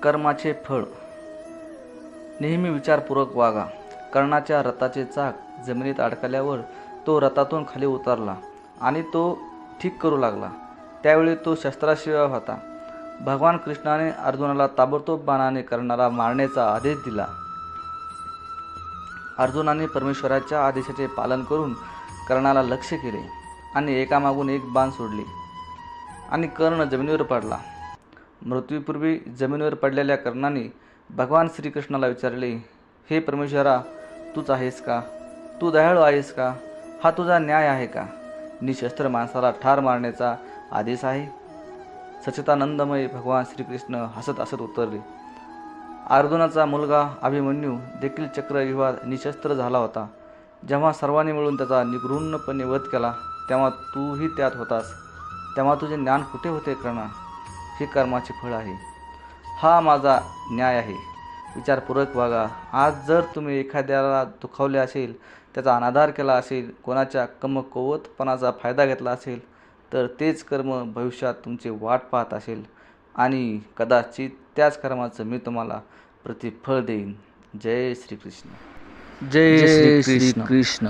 कर्माचे फळ. नेहमी विचारपूर्वक वागा. कर्णाच्या रथाचे चाक जमिनीत अडकल्यावर तो रथातून खाली उतरला आणि तो ठीक करू लागला. त्यावेळी तो शस्त्राशिवाय होता. भगवान कृष्णाने अर्जुनाला ताबडतोब बाणाने कर्णाला मारण्याचा आदेश दिला. अर्जुनाने परमेश्वराच्या आदेशाचे पालन करून कर्णाला लक्ष्य केले आणि एकामागून एक बाण सोडले आणि कर्ण जमिनीवर पडला. मृत्यूपूर्वी जमिनीवर पडलेल्या कर्णाने भगवान श्रीकृष्णाला विचारले, हे परमेश्वरा, तूच आहेस का? तू दयाळू आहेस का? हा तुझा न्याय आहे का? निशस्त्र माणसाला ठार मारण्याचा आदेश आहे? सच्चिदानंदमय भगवान श्रीकृष्ण हसत हसत उत्तरले, अर्जुनाचा मुलगा अभिमन्यू देखील चक्रव्यूहात निशस्त्र झाला होता. जेव्हा सर्वांनी मिळून त्याचा निगृह्णपणे वध केला तेव्हा तूही त्यात होतास. तेव्हा तुझे ज्ञान कुठे होते कर्णा? हे कर्माचे फळ आहे. हा माझा न्याय आहे. विचारपूर्वक वागा. आज जर तुम्ही एखाद्याला दुखावले असेल, त्याचा अनादर केला असेल, कोणाच्या कमकुवतपणाचा फायदा घेतला असेल, तर तेच कर्म भविष्यात तुमची वाट पाहत असेल आणि कदाचित त्याच कर्माचं मी तुम्हाला प्रतिफळ देईन. जय श्रीकृष्ण. जय श्री कृष्ण.